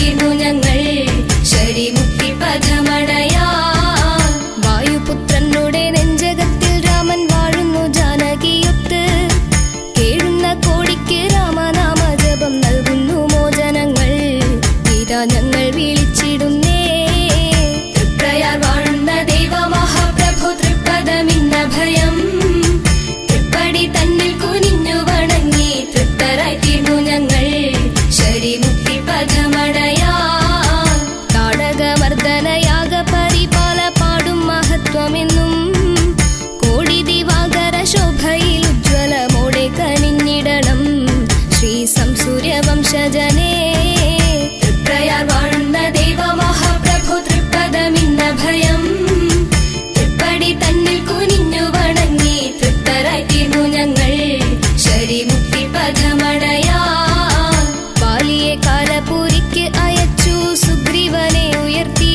തൃപ്തരായിത്തീർന്നു ഞങ്ങൾ ശരിമുക്തി പഥമണയാ. വായുപുത്രനുടെ നെഞ്ചകത്തിൽ രാമൻ വാഴുന്നു ജാനകിയൊത്ത്. കേഴുന്ന കോടിക്ക് രാമനാമ ജപം നൽകുന്നു മോചനങ്ങൾ. ഇതാ ഞങ്ങൾ വിളിച്ചിടുന്നേ. തൃപ്രയാർ വാഴുന്ന ദൈവ മഹാപ്രഭു തൃപ്പദമിന്ന ഭയം. തൃപ്പടി തന്നിൽ കുനിഞ്ഞു വണങ്ങി തൃപ്തരായിത്തീർന്നു ഞങ്ങൾ ശരിമുക്തി പഥമണയാ. താടകമർദ്ദനയാഗ പരിപാല പാടും മഹത്വമെന്നും കോടി ദിവാകര ശോഭയിൽ ഉജ്ജ്വലമോടെ കനിഞ്ഞിടണം ശ്രീ സംസൂര്യവംശജനേ. തൃപ്രയാർ വാഴുന്ന ദൈവ മഹാപ്രഭു തൃപ്പദമിന്ന ഭയം. തൃപ്പടി തന്നിൽ കുനിഞ്ഞു വണങ്ങി തൃപ്തരായിത്തീർന്നു ഞങ്ങൾ ശരിമുക്തി പഥമണയാ. ബാലിയെ കാലപൂരിക്ക് അയച്ചു സുഗ്രീവനെ ഉയർത്തി.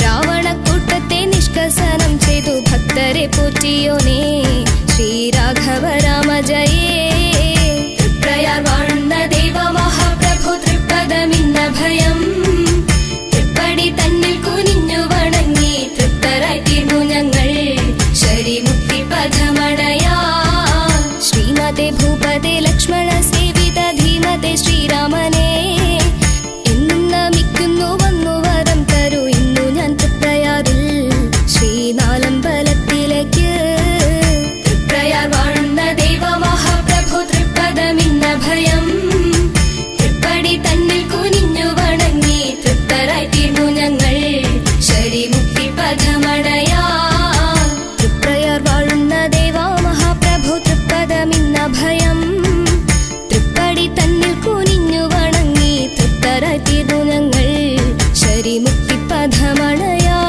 രാവണക്കൂട്ടത്തെ നിഷ്കസനം ചെയ്തു ഭക്തരെ പോറ്റിയോനേ ശ്രീരാഘവ രാമ ജയേ. തൃപ്രയാർ വാഴുന്ന ദൈവ മഹാപ്രഭു തൃപ്പദമിന്ന ഭയം. തൃപ്പടി തന്നിൽ കുനിഞ്ഞു വണങ്ങി തൃപ്തരായിത്തീർന്നു ഞങ്ങൾ ശരിമുക്തി പഥമണയാ. ശ്രീമതേ ഭൂപതേ ലക്ഷ്മണ സേവിത ധീമതേ ശ്രീരാമനെ എന്നും നമിക്കുന്നു വന്നു വരം തരൂ ഇന്നു ഞാൻ തൃപ്രയാറിൽ ശ്രീനാലമ്പലത്തിലേക്ക്. തൃപ്രയാർ വാഴുന്ന ദൈവ മഹാപ്രഭു തൃപ്പദമിന്ന ഭയം. തൃപ്പടി തന്നിൽ കുനിഞ്ഞു വണങ്ങി തൃപ്തരായിത്തീർന്നു ഞങ്ങൾ ശരിമുക്തി പഥമണയാ. തൃപ്രയാർ വാഴുന്ന ദൈവ മഹാപ്രഭു തൃപ്പദമിന്ന ഭയം. തൃപ്പടി തന്നിൽ കുനിഞ്ഞു വണങ്ങി തൃപ്തരായിത്തീർന്നു ഞങ്ങൾ ശരിമുക്തി പഥമണയാ.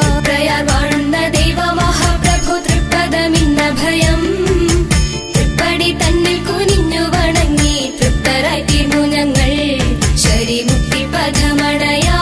തൃപ്രയാർ വാഴുന്ന ദൈവ മഹാപ്രഭു തൃപ്പദമിന്ന ഭയം. തൃപ്പടി തന്നിൽ കുനിഞ്ഞു വണങ്ങി തൃപ്തരായിത്തീർന്നു ഞങ്ങൾ ശരിമുക്തി പഥമണയാ.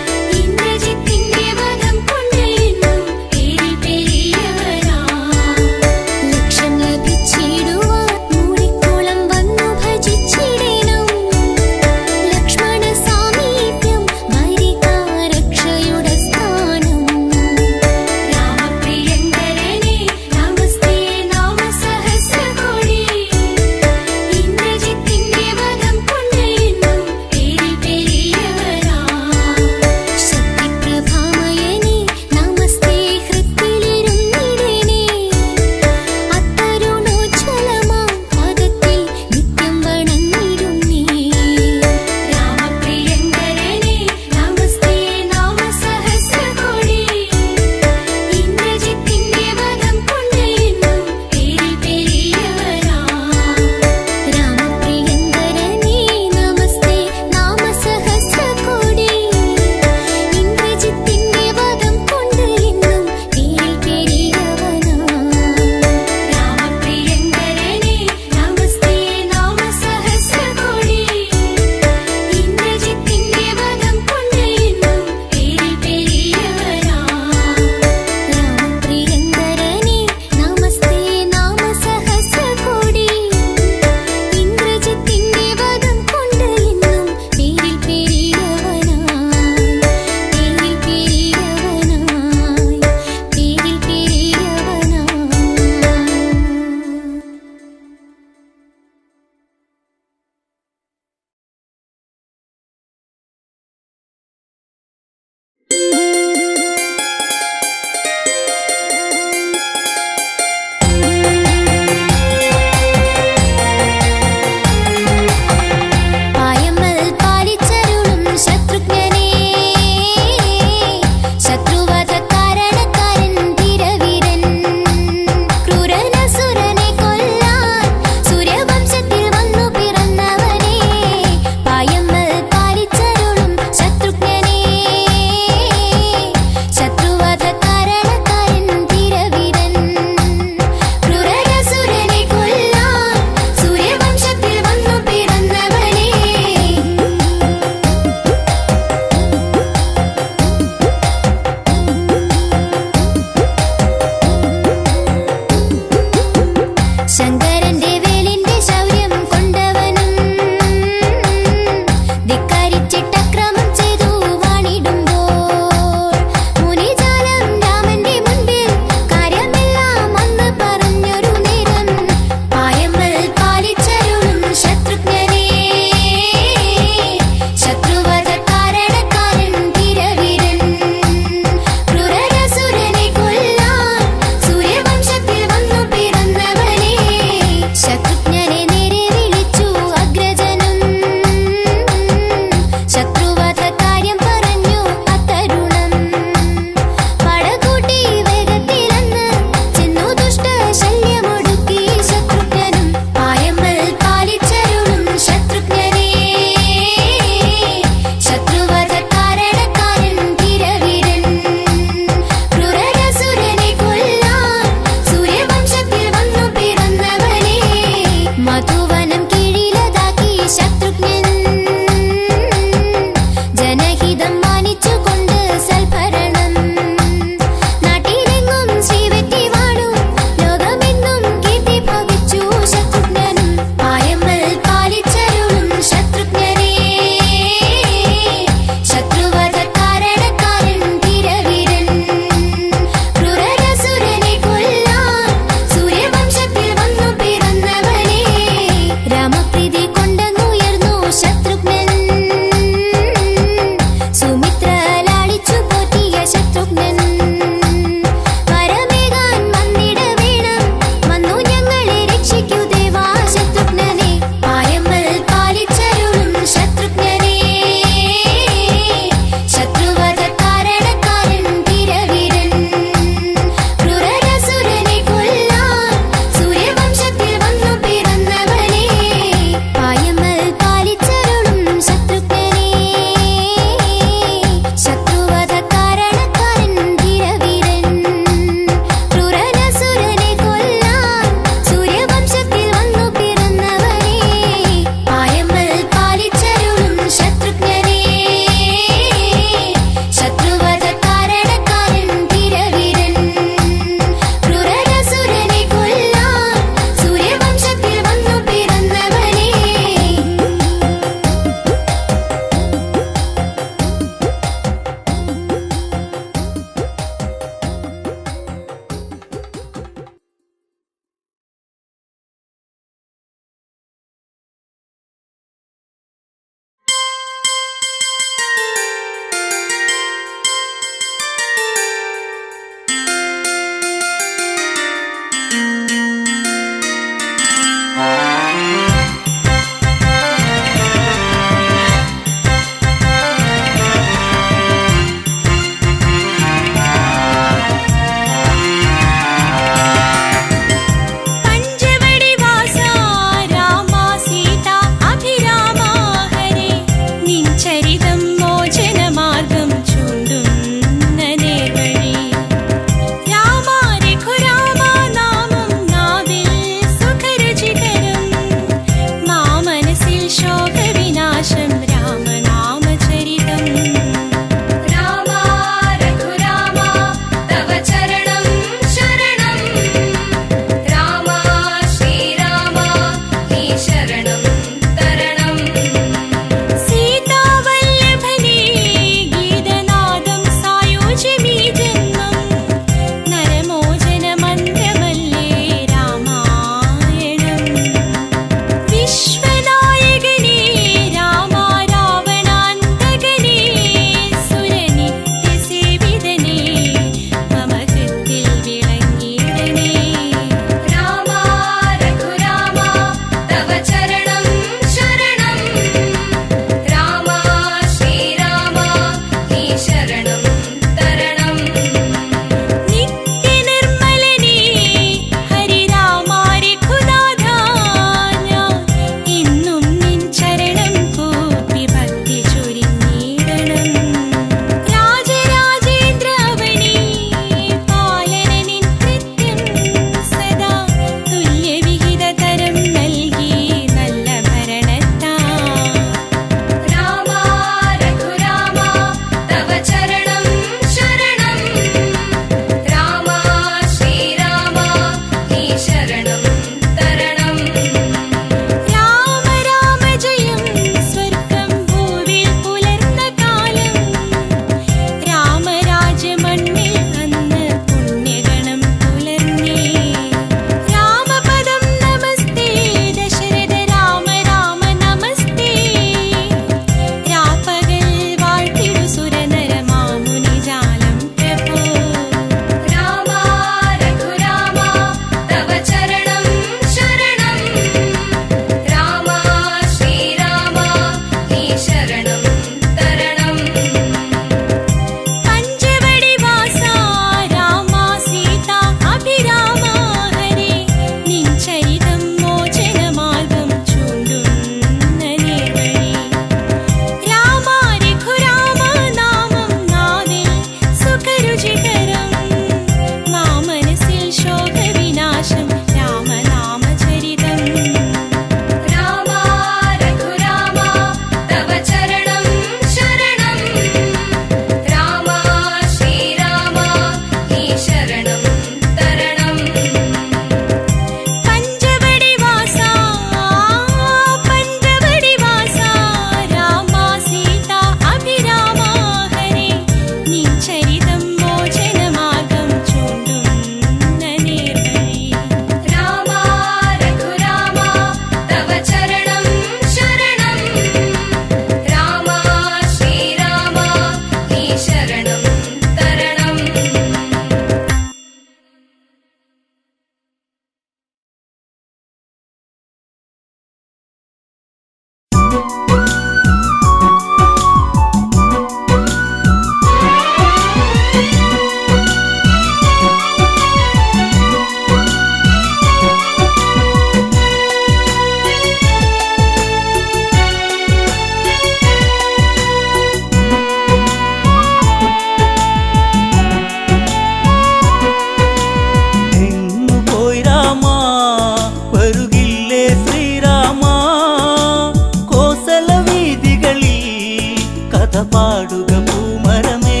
പാടുക പൂമരമേ.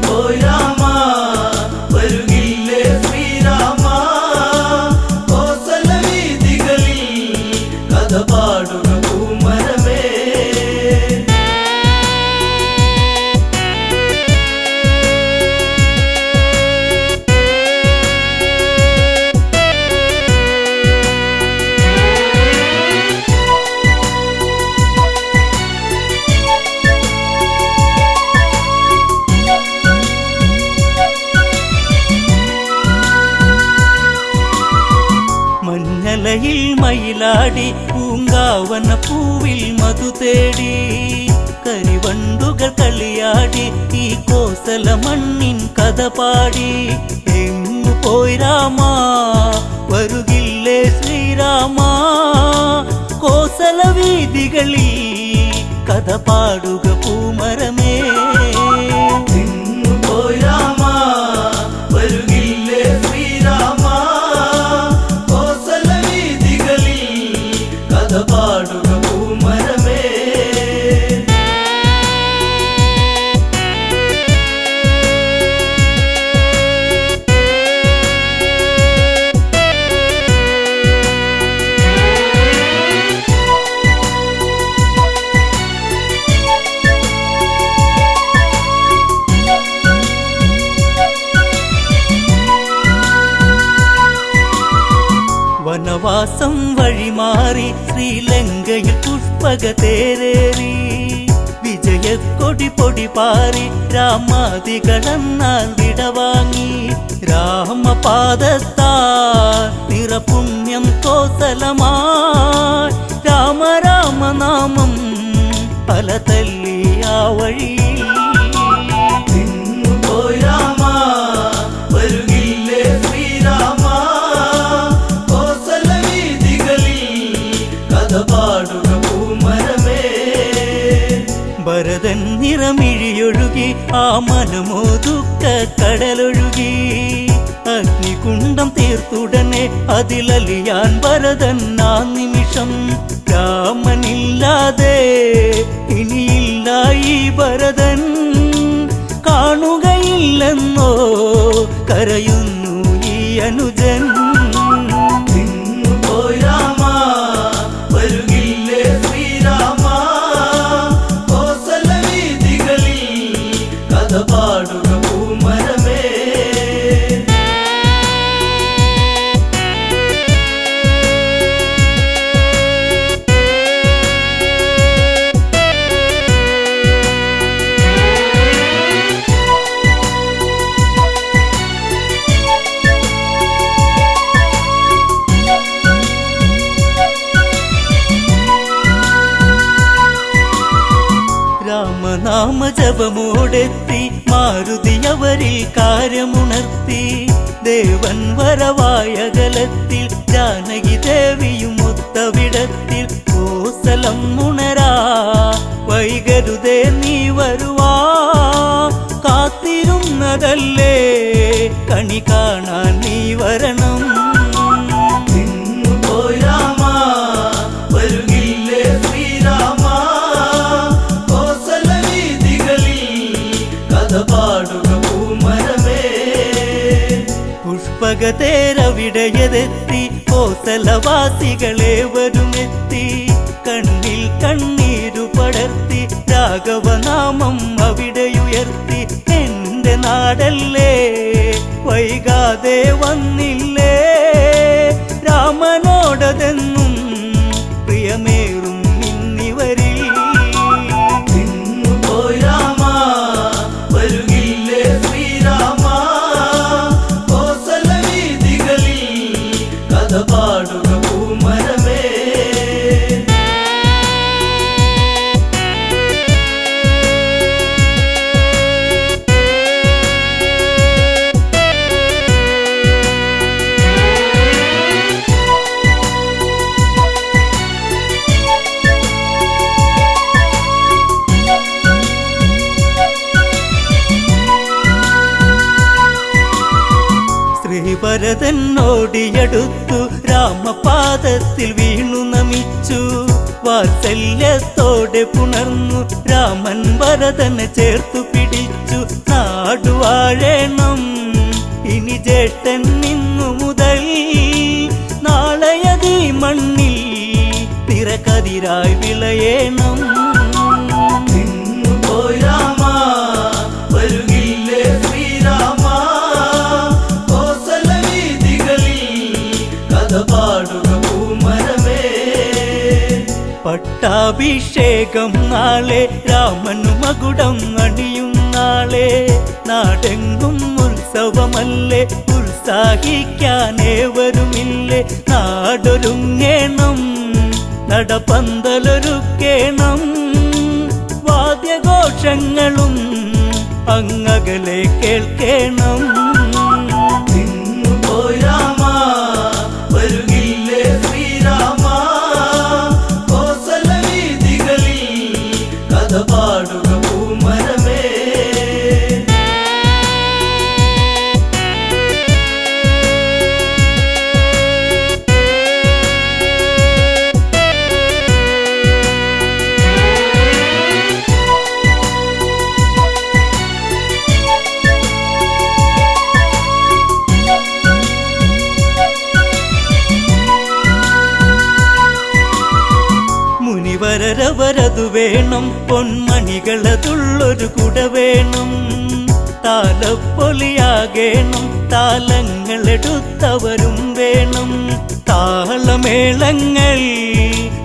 പോയി രാമ വരുകില്ലേ ശ്രീരാമ, കോസല വീഥികളിൽ കഥ പാടുക പൂമരമേ. മഞ്ഞലയിൽ മയിലാടി പൂങ്കാവന പൂവിൽ മധു തേടി കരിവണ്ടുകൾ കളിയാടി ഈ കോസല മണ്ണിൻ കഥ പാടി. എങ്ങു പോയി രാമ വരുകില്ലേ ശ്രീരാമ, കോസല വീഥികളിൽ കഥ പാടുക പൂമരമേ. പോയി രാമ വരുകില്ലേ ശ്രീരാമ, കോസല വീഥികളിൽ കഥ പാടുക പൂമരമേ. വനവാസം വഴിമാറി ശ്രീലങ്കയിൽ പുഷ്പക തേരേറി വിജയക്കൊടി പൊടി പാറി രാമാദികളെന്നാൽ വിടവാങ്ങി. രാമപാദത്താ നിറപുണ്യം കോസലമായി രാമ രാമനാമം പല തല്ലി ആ വഴിയിൽ. പോയി രാമ വരുകില്ലേ ശ്രീരാമ, കോസല വീഥികളിൽ കഥ പാടുക പൂമരമേ. ഭരതൻ നിറമിഴിയൊഴുകി ആ മനമോതുക്ക കടലൊഴുകി. അഗ്നികുണ്ഡം തീർത്തുടനെ അതിലലിയാൻ ഭരതൻ ആ നിമിഷം. രാമനില്ലാതെ ഇനിയില്ല ഈ ഭരതൻ, കാണുകയില്ലെന്നോ കരയുന്നു ഈ അനുജൻ. പോയി രാമ വരുകില്ലേ ശ്രീരാമ, കോസല വീഥികളിൽ കഥ പാടുക പൂമരമേ. രാമനാമ ജപമോടെത്തി മാരുതി അവരിൽ കാര്യമുണർത്തി. ദേവൻ വരവായകലത്തിൽ ജാനകി ദേവിയും ഒത്തവിടത്തിൽ. കോസലം ഉണരാ വൈകരുതേ നീ വരുവാ, കാത്തിരുന്നതല്ലേ കണി കാണാൻ നീ വരണം. പോയി രാമ വരുകില്ലേ ശ്രീരാമ, കോസല വീഥികളിൽ കഥ പാടുക പൂമരമേ. പുഷ്പകതേരവിടയതെത്തി കോസലവാസികളെ വരുമെത്തി. കണ്ണിൽ കണ്ണീരു പടർത്തി രാഘവനാമം അവിടെയുയർത്തി. എന്റെ നാടല്ലേ വൈകാതെ വന്നില്ലേ, രാമനോടതെന്നും പ്രിയമേറും ഇന്നിവരിൽ. പോയി രാമ വരുകില്ലേ ശ്രീരാമ, കോസല വീഥികളിൽ കഥ പാടുക പൂമരമേ. ഭരതൻ ഓടിയടുത്തു രാമപാദത്തിൽ വീണു നമിച്ചു. വാത്സല്യത്തോടെ പുണർന്നു രാമൻ ഭരതനെ ചേർത്തു പിടിച്ചു. നാടുവാഴേണം ഇനി ജ്യേഷ്ഠൻ ഇന്നു മുതൽ, നാളെയതീ മണ്ണിൽ തിരക്കതിരായി വിളയേണം. പോയി രാമ വരുകില്ലേ ശ്രീരാമ, കോസല വീഥികളിൽ കഥ പാടുക പൂമരമേ. പട്ടാഭിഷേകം നാളെ രാമനു മകുടം അണിയും നാളെ, നാടെങ്കും ഉത്സവമല്ലേ ഉത്സാഹിക്കാനേവരുമില്ലേ. നാടൊരുങ്ങേണം നടപന്തലൊരുക്കേണം, വാദ്യഘോഷങ്ങളും അങ്ങകലെ കേൾക്കേണം. പോയി രാമ വരുകില്ലേ ശ്രീരാമ, കോസല വീഥികളിൽ കഥ പാടുക പൂമരമേ. മുനിവരരവരതു വേണം, പൊന്മണികളതുള്ളൊരു കുട വേണം. താലപ്പൊലിയാകേണം, താലങ്ങളെടുത്തവരും വേണം. താളമേളങ്ങൾ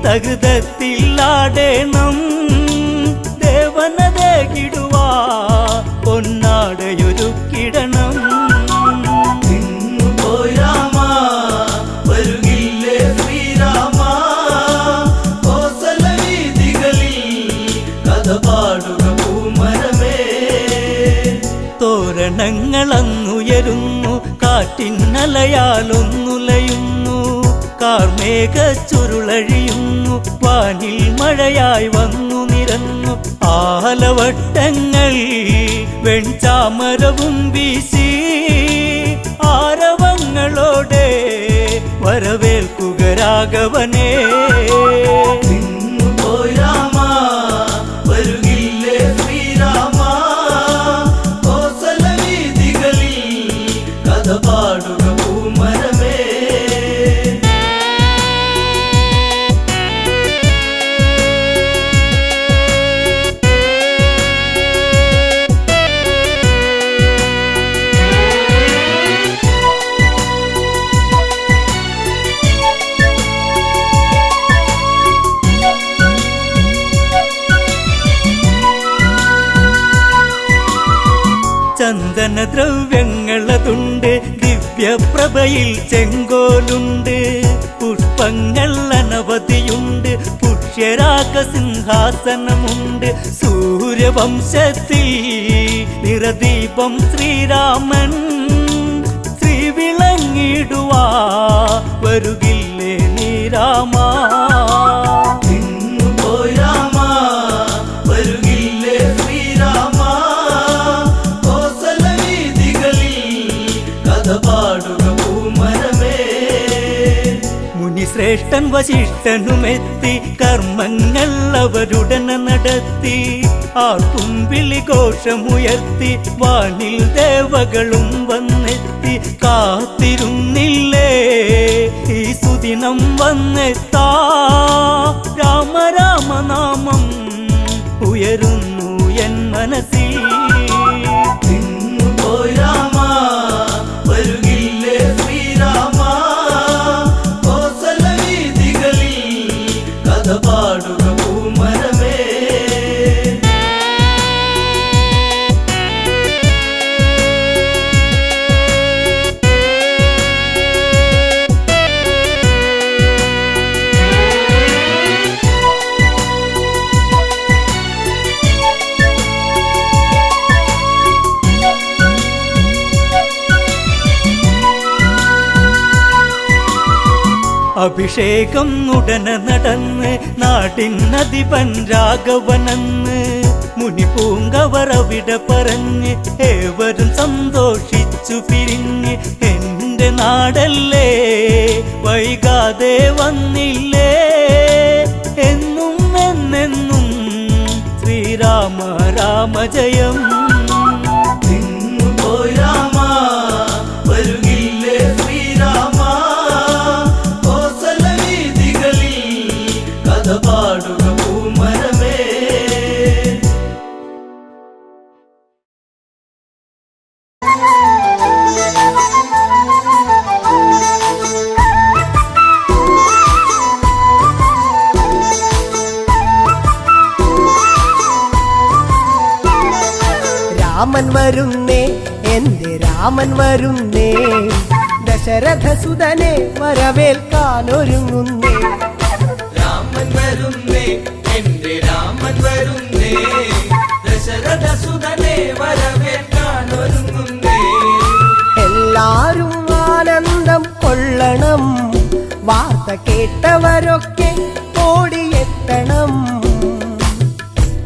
തകൃതത്തിലാടേണം, ദേവനതകിടുവാ പൊന്നാടയൊരുക്കിടണം. പോയി രാമ വരുകില്ലേ ശ്രീരാമ, കോസല വീഥികളിൽ കഥ പാടുക പൂമരമേ. തോരണങ്ങളങ്ങുയരുന്നു, കാറ്റിന്നലയാലൊന്നുലയുന്നു, കാർമേഘ ചുരുളഴിയുന്നു, വാനിൽ മഴയായി വന്നു നിരന്നു. ആലവട്ടങ്ങൾ വെൺചാമരവും വീശി, ആരവങ്ങളോടെ വരവേൽക്കുക രാഘവനെ. പോയി രാമ വരുകില്ലേ ശ്രീരാമ, കോസല വീഥികളിൽ കഥ പാടുക പൂമരമേ. ചന്ദനദ്രവ്യങ്ങളതുണ്ട്, ദിവ്യപ്രഭയിൽ ചെങ്കോലുണ്ട്, പുഷ്പങ്ങൾ അനവധിയുണ്ട്, പുഷ്യരാഗസിംഹാസനമുണ്ട്. സൂര്യവംശത്തിൽ നിറദീപം ശ്രീരാമൻ, ശ്രീവിളങ്ങിടുവാ വരുകില്ലേ നീ രാമ. പോയി രാമ വരുകില്ലേ ശ്രീരാമ, കോസല വീഥികളിൽ കഥ പാടുക പൂമരമേ. മുനിശ്രേഷ്ഠൻ വശിഷ്ഠനുമെത്തി, കർമ്മങ്ങൾ അവരുടനെ നടത്തി. ആർക്കും വിളിഘോഷമുയർത്തി, വാനിൽ ദേവകളും വന്നെത്തി. കാത്തിരുന്നില്ലേ ഈ സുദിനം വന്നെത്താ, രാമ രാമനാമം ഉയരുന്നു എൻ മനസ്സിൽ. പോയി രാമ വരുകില്ലേ ശ്രീരാമ, കോസല വീഥികളിൽ കഥ പാടുക പൂമരമേ. അഭിഷേകം ഉടനെ നടന്ന്, നാടിനധിപൻ രാഘവനെന്ന്. മുനിപൂങ്കവർ അവിടെ പറഞ്ഞ്, ഏവരും സന്തോഷിച്ചു പിരിഞ്ഞ്. എന്റെ നാടല്ലേ വൈകാതെ വന്നില്ലേ എന്ന് ശ്രീരാമ രാമ ജയം. നിന്നുപോയി രാമ വരുകില്ലേ ശ്രീരാമ കോസല വീഥികളിൽ കഥ പാടുക പൂമരമേ. രാമൻ വരുന്നേ, എന്റെ രാമൻ വരുന്നേ, ദശരഥസുതനെ വരവേൽക്കാനൊരുങ്ങുന്നേ. രാമൻ വരുന്നേ, എന്റെ രാമൻ വരുന്നേ, ദശരഥസുതനെ വരവേൽക്കാനൊരുങ്ങുന്നേ. എല്ലാരും ആനന്ദം കൊള്ളണം, വാർത്ത കേട്ടവരൊക്കെ ഓടിയെത്തണം.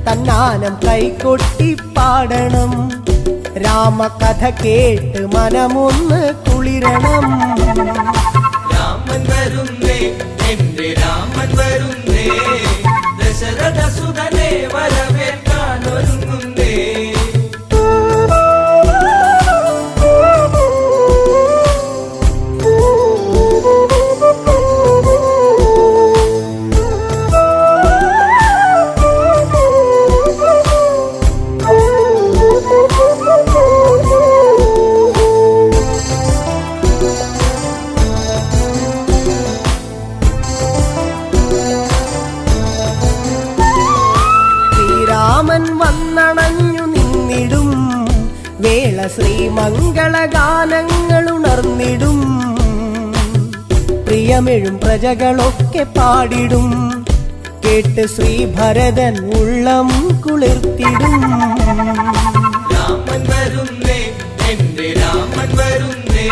തന്നാനം കൈകൊട്ടി പാടണം, രാമകഥ കേട്ട് മനമൊന്ന് കുളിരണം. രാമൻ വരുന്നേ, എന്റെ രാമൻ വരുന്നേ, ദശരഥസുതനെ വരവേൽക്കാനൊരുങ്ങുന്നേ. ശ്രീരാമൻ വന്നണഞ്ഞു നിന്നിടും വേള ശ്രീമംഗളഗാനങ്ങൾ ഉണർന്നിടും. പ്രിയമെഴും പ്രജകളൊക്കെ പാടിടും, കേട്ട് ശ്രീഭരതൻ ഉള്ളം കുളിർത്തിടും. രാമൻ വരുന്നേ, എന്റെ രാമൻ വരുന്നേ,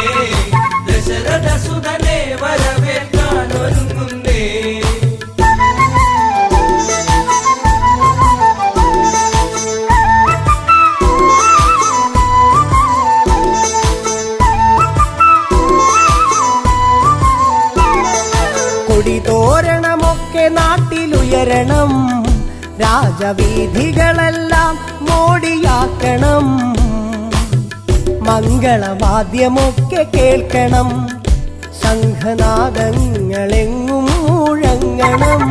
ദശരഥസുതനെ വരവേൽക്കാനൊരുങ്ങുന്നേ. കൊടിതോരണമൊക്കെ നാട്ടിലുയരണം, രാജവീഥികളെല്ലാം മോടിയാക്കണം. മംഗളവാദ്യമൊക്കെ കേൾക്കണം, ശംഖനാദങ്ങളെങ്ങും മുഴങ്ങണം.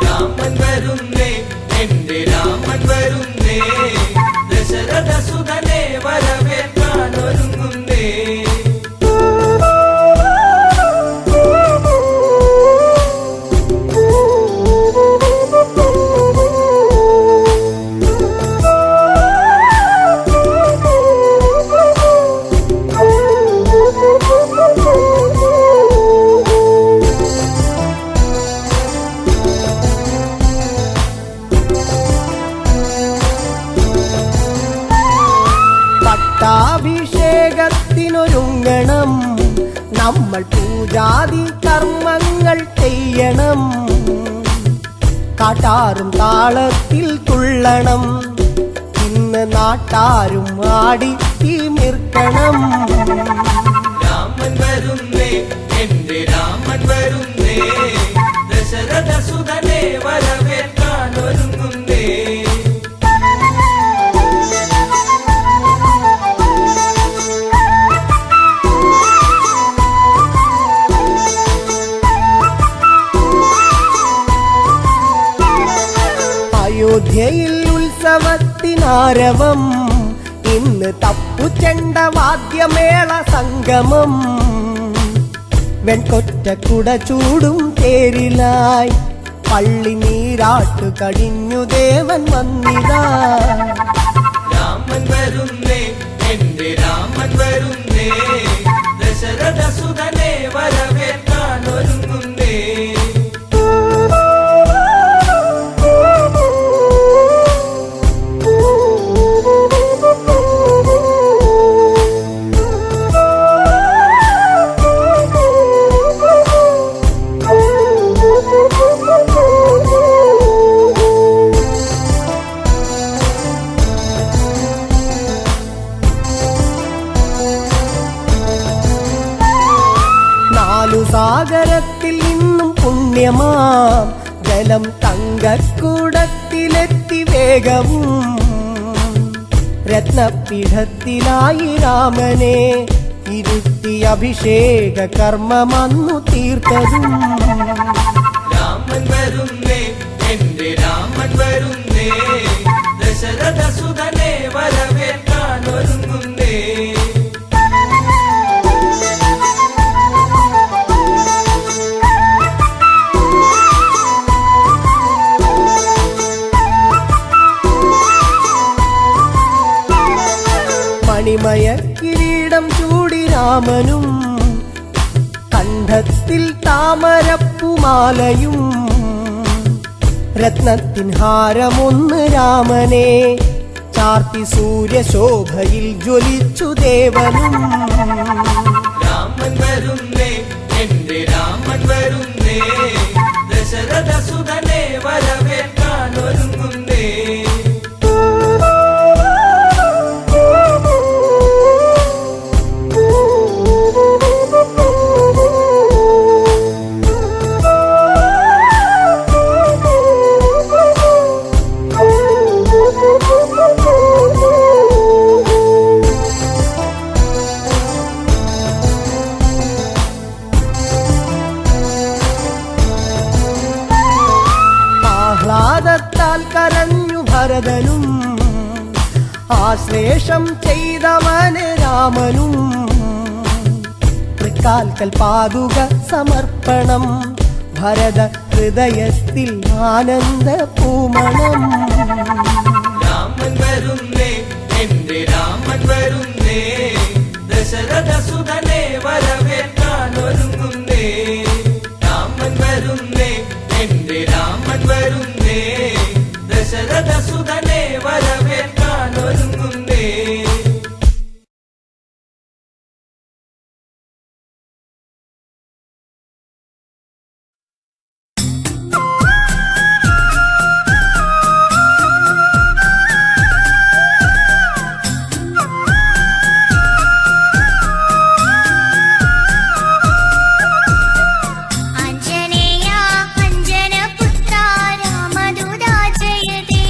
രാമൻ വരുന്നേ, എന്റെ രാമൻ വരുന്നേ, ദശരഥസുതനെ വരവേൽക്കാനൊരുങ്ങുന്നേ. പട്ടാഭിഷേകത്തിനൊരുങ്ങണം, നമ്മൾ പൂജാതി കർമ്മങ്ങൾ ചെയ്യണം. കാട്ടാറും താളത്തിൽ തുള്ളണം, ഇന്ന് നാട്ടാരും ആടി തിമിർക്കണം. രാമൻ വരുന്നേ, എന്റെ രാമൻ വരുന്നേ, ദശരഥസുതനെ വരവേൽക്കാനൊരുങ്ങുന്നേ. അയോധ്യയിൽ ഉത്സവത്തിനാരവം, ഇന്ന് തപ്പുചെണ്ട വാദ്യമേള സംഗമം. വെൺകൊറ്റക്കുട ചൂടും തേരിലായി പള്ളി നീരാട്ടു കഴിഞ്ഞു ദേവൻ വന്നിതാ. രാമൻ വരുന്നേ, എന്റെ രാമൻ വരുന്നേ, ദശരഥസുതനെ വരവേൽക്കാനൊരുങ്ങുന്നേ. സാഗരത്തിൽ നിന്നും പുണ്യമാം ജലം തങ്കക്കൂടത്തിലെത്തി വേഗവും രത്നപീഠത്തിലായി രാമനെ ഇരുത്തി അഭിഷേക കർമ്മമന്നു തീർത്തതും. രാമൻ വരുന്നേ, എന്റെ രാമൻ വരുന്നേ, ദശരഥ സുതനെ വരവേൽക്കാൻ ഒരുങ്ങുന്നേ. മണിമയ കിരീടം ചൂടി രാമനും കണ്ഠത്തിൽ താമരപ്പുമാലയും രത്നത്തിൻ ഹാരമൊന്ന് രാമനെ ചാർത്തി സൂര്യശോഭയിൽ ജ്വലിച്ചു ദേവനും. രാമൻ വരുന്നേ, എന്റെ രാമൻ വരുന്നേ, ദശരഥ സുതനെ വരവേൽക്കാൻ ഒരുങ്ങുന്നേ. ആഹ്ലാദത്താൽ കരഞ്ഞു ഭരതനും ആശ്ലേഷം ചെയ്തവന് രാമനും. തൃക്കാൽക്കൽ പാതുക സമർപ്പണം ഭരത ഹൃദയത്തിൽ ആനന്ദ പൂമണം. രാമൻ വരുന്നേ, എന്റെ രാമൻ വരുന്നേ, ദശരഥ സുതനെ വരവേൽക്കാൻ ഒരുങ്ങുന്നേ. രാമൻ വരുന്നേ, എന്റെ രാമൻ വരുന്നേ, ദശരഥ സുതനെ വരവേൽക്കാൻ ഒരുങ്ങുന്നേ. आञ्जनेया अञ्जनपुत्रा रामदूता जयते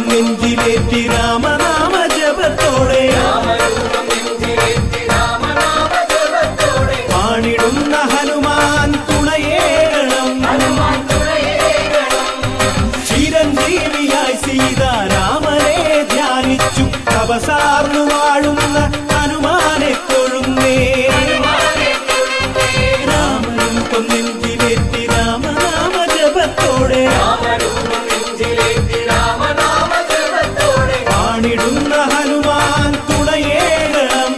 രാമരൂപം നെഞ്ചിലേറ്റി രാമനാമ ജപത്തോടെ പാണിടുന്ന ഹനുമാൻ തുണയേകണം ചിരഞ്ജീവിയായി സീതാരാമനെ ധ്യാനിച്ചു തപസാർന്നു വാഴുന്ന ഹനുമാനെ തൊഴുന്നേ രാമരൂപം നെഞ്ചിലേറ്റി രാമനാമ ജപത്തോടെ പാണിടുന്ന ഹനുമാൻ തുണയേകണം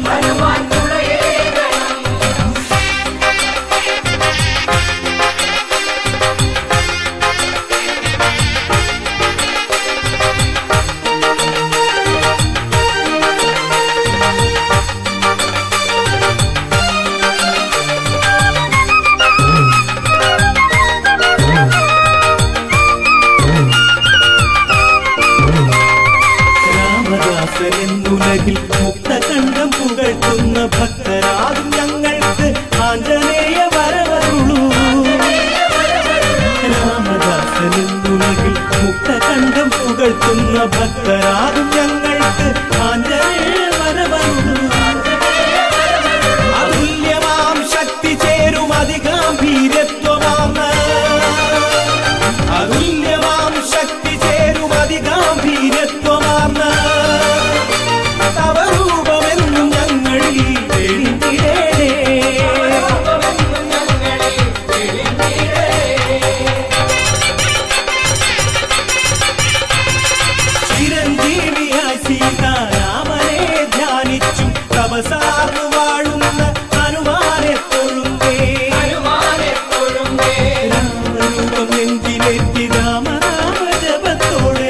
രാമദാസനെന്നുലകിൽ മുക്തകണ്ഠം പുകഴ്ത്തുന്ന ഭക്തരാകും ഞങ്ങൾക്ക് ആഞ്ജനേയ വരവരുളൂ രാമദാസനെന്നുലകിൽ മുക്തകണ്ഠം പുകഴ്ത്തുന്ന ഭക്തരാകും ഞങ്ങൾക്ക് ആഞ്ജനേയ വരവരുളൂ അതുല്യമാം ശക്തി ചേരും അതിഗാംഭീര്യത്വമാം അതുല്യമാം ശക്തി ചേരും അതിഗാംഭീര്യത്വമാം തവ രൂപമെന്നും ഞങ്ങളിൽ തെളിഞ്ഞിടേണേ ചിരഞ്ജീവിയായി സീതാരാമനെ ധ്യാനിച്ചു തപസാർന്നു വാഴുന്ന ഹനുമാനെ തൊഴുന്നേ രാമരൂപം നെഞ്ചിലേറ്റി രാമനാമ ജപത്തോടെ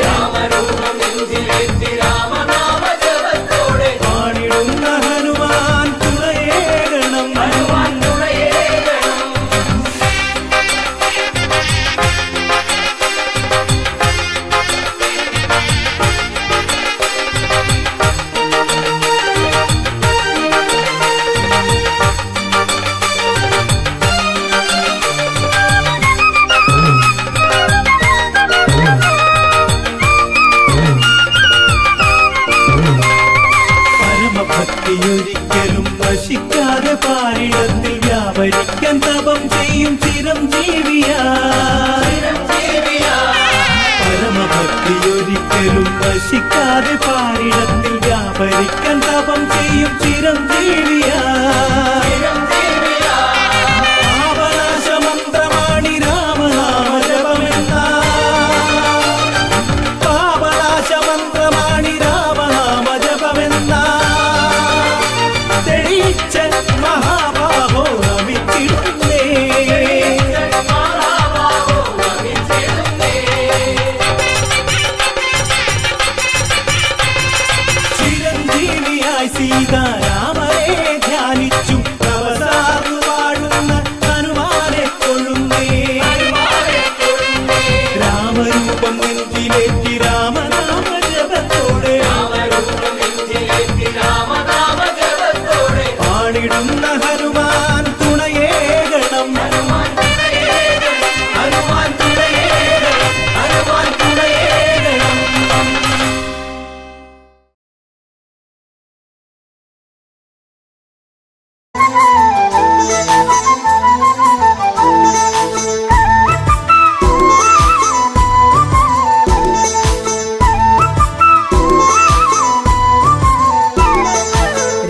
പാണിടുന്ന ഹനുമാൻ തുണയേകണം പരമഭക്തിയൊരിക്കലും നശിക്കാതെ പാരിടത്തിൽ വ്യാപരിക്കാൻ തപം ചെയ്യും ചിരഞ്ജീവിയാ പരമഭക്തിയൊരിക്കലും നശിക്കാതെ പാരിടത്തിൽ വ്യാപരിക്കാൻ തപം ചെയ്യും ചിരഞ്ജീവിയാ പാപനാശമന്ത്രമാണി രാമനാമ ജപമെന്ന പാപനാശമന്ത്രമാണി രാമനാമ ജപമെന്ന തെളിയിച്ച മഹാബാഹോ നമിച്ചിടുന്നേ ചിരഞ്ജീവിയായി സീതാരാമനെ ധ്യാനിച്ചു തപസാർന്നു വാഴുന്ന ഹനുമാനെ തൊഴുന്നേ രാമരൂപം നെഞ്ചിലേറ്റി രാമനാമ ജപത്തോടെ പാണിടുന്ന ഹനുമാൻ തുണയേകണം ഹനുമാൻ തുണയേകണം ഹനുമാൻ തുണയേകണം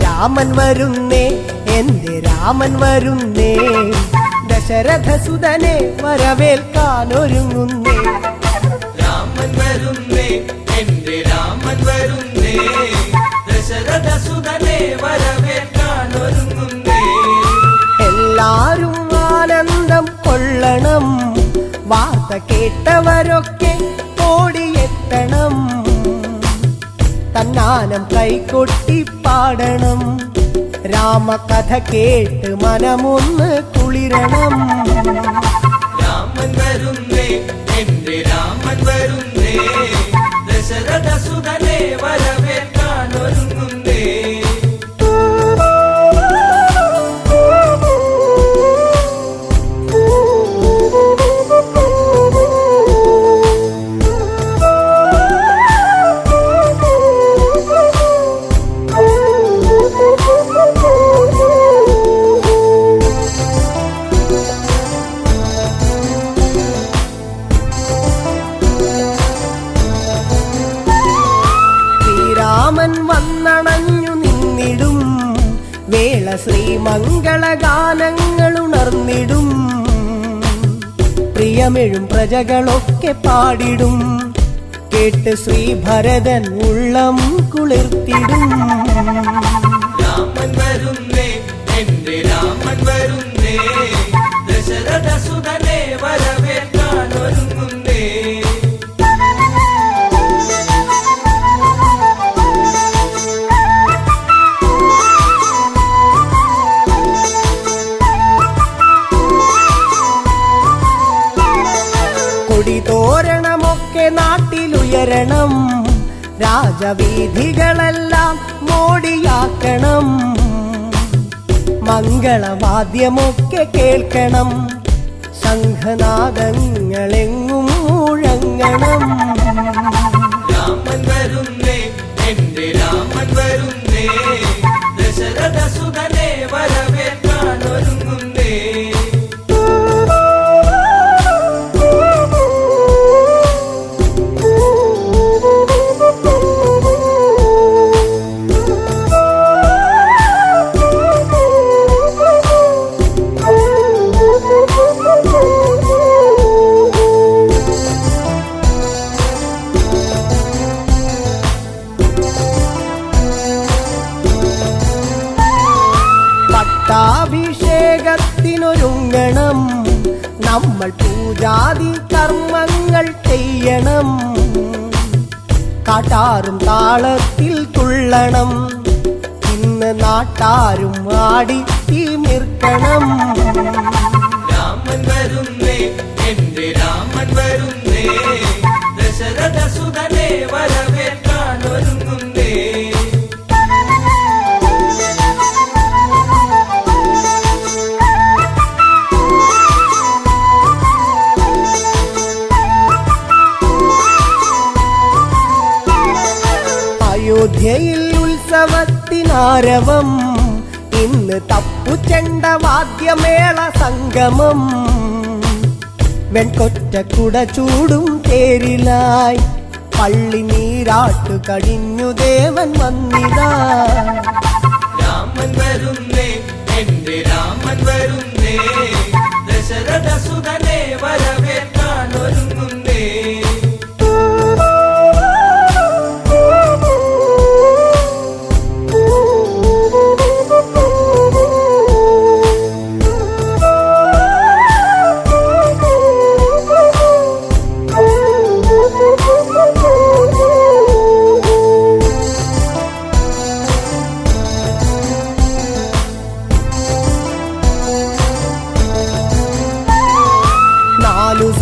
രാമൻ വരുന്നേ എന്റെ രാമൻ വരുന്നേ ദശരഥസുതനെ വരവേൽക്കാനൊരുങ്ങുന്നേ രാമൻ വരുന്നേ എന്റെ രാമൻ വരുന്നേ ദശരഥസുതനെ വരവേൽക്കാനൊരുങ്ങുന്നേ എല്ലാരും ആനന്ദം കൊള്ളണം വാർത്ത കേട്ടവരൊക്കെ ഓടിയെത്തണം തന്നാനം കൈകൊട്ടി പാടണം രാമകഥ കേട്ട് മനമൊന്ന് കുളിരണം രാമൻ വരുന്നേ എന്റെ രാമൻ വരുന്നേ ദശരഥസുതനെ വരവേൽക്കാനൊരുങ്ങുന്നേ രാമൻ വന്നണഞ്ഞു നിന്നിടും വേള ശ്രീമംഗളഗാനങ്ങൾ ഉണർന്നിടും. പ്രിയമെഴും പ്രജകളൊക്കെ പാടിടും കേട്ട് ശ്രീഭരതൻ ഉള്ളം കുളിർത്തിടും. രാമൻ വരുന്നേ, എന്റെ രാമൻ വരുന്നേ, ദശരഥ സുതനെ വരവേൽക്കാൻ ഒരുങ്ങുന്നേ. കൊടിതോരണമൊക്കെ നാട്ടിലുയരണം, രാജവീഥികളെല്ലാം മോടിയാക്കണം. മംഗളവാദ്യമൊക്കെ കേൾക്കണം, ശംഖനാദങ്ങളെങ്ങും മുഴങ്ങണം. രാമൻ വരുന്നേ, എന്റെ രാമൻ വരുന്നേ, ദശരഥ സുതനെ വരവേൽക്കാൻ ഒരുങ്ങുന്നേ. പട്ടാഭിഷേകത്തിനൊരുങ്ങണം, നമ്മൾ പൂജാതി കർമ്മങ്ങൾ ചെയ്യണം. കാട്ടാറും താളത്തിൽ തുള്ളണം, ഇന്ന് നാട്ടാരും ആടി തിമിർക്കണം. രാമൻ വരുന്നേ, എന്റെ രാമൻ വരുന്നേ, ദശരഥ സുതനെ വരവേൽക്കാൻ ഒരുങ്ങുന്നേ. അയോധ്യയിൽ ഉത്സവത്തിനാരവം, ഇന്ന് തപ്പുചെണ്ട വാദ്യമേള സംഗമം. വെൺകൊറ്റക്കുട ചൂടും തേരിലായി പള്ളി നീരാട്ടു കഴിഞ്ഞു ദേവൻ വന്നിതാ. രാമൻ വരുന്നേ, എന്റെ രാമൻ വരുന്നേ, ദശരഥ സുതനെ വരവേൽക്കാൻ ഒരുങ്ങുന്നേ.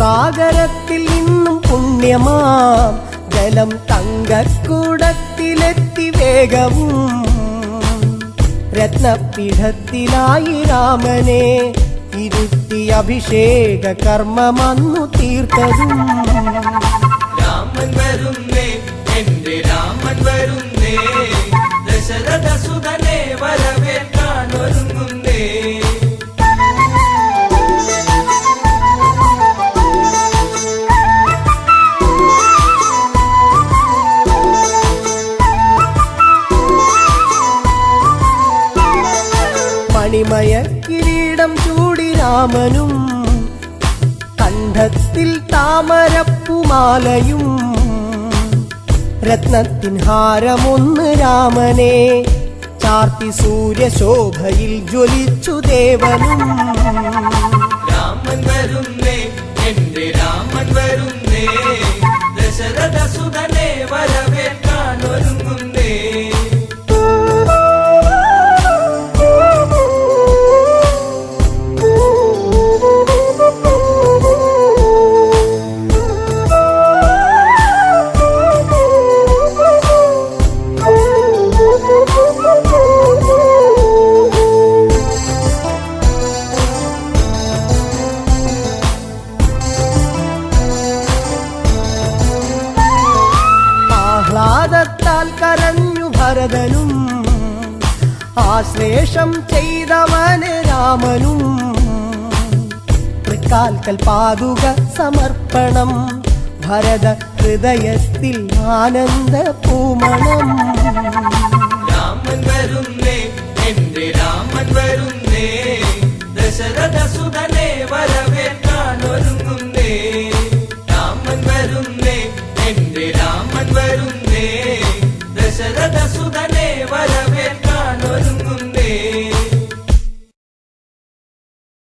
സാഗരത്തിൽ നിന്നും പുണ്യമാം ജലം തങ്കക്കുടത്തിലെത്തി വേഗവും. രത്നപീഠത്തിലായി രാമനെ ഇരുത്തി അഭിഷേക കർമ്മമന്നു തീർത്തതും. രാമൻ വരുന്നേ, എന്റെ രാമൻ വരുന്നേ, ദശരഥ സുതനെ വരവേൽക്കാൻ ഒരുങ്ങുന്നേ. മണിമയ കിരീടം ചൂടി രാമനും കണ്ഠത്തിൽ താമരപ്പുമാലയും. രത്നത്തിൻ ഹാരമൊന്ന് രാമനെ ചാർത്തി സൂര്യശോഭയിൽ ജ്വലിച്ചു ദേവനും. രാമൻ വരുന്നേ, എന്റെ രാമൻ വരുന്നേ, ദശരഥ സുതനെ വരവേൽക്കാൻ ഒരുങ്ങുന്നേ. ആഹ്ലാദത്താൽ കരഞ്ഞു ഭരതനും, ആശ്ലേഷം ചെയ്തവന് രാമനും. തൃക്കാൽക്കൽ പാതുക സമർപ്പണം, ഭരത ഹൃദയത്തിൽ ആനന്ദ പൂമണം. രാമൻ വരുന്നേ, എന്റെ രാമൻ വരുന്നേ, ദശരഥ സുതനേ വരവ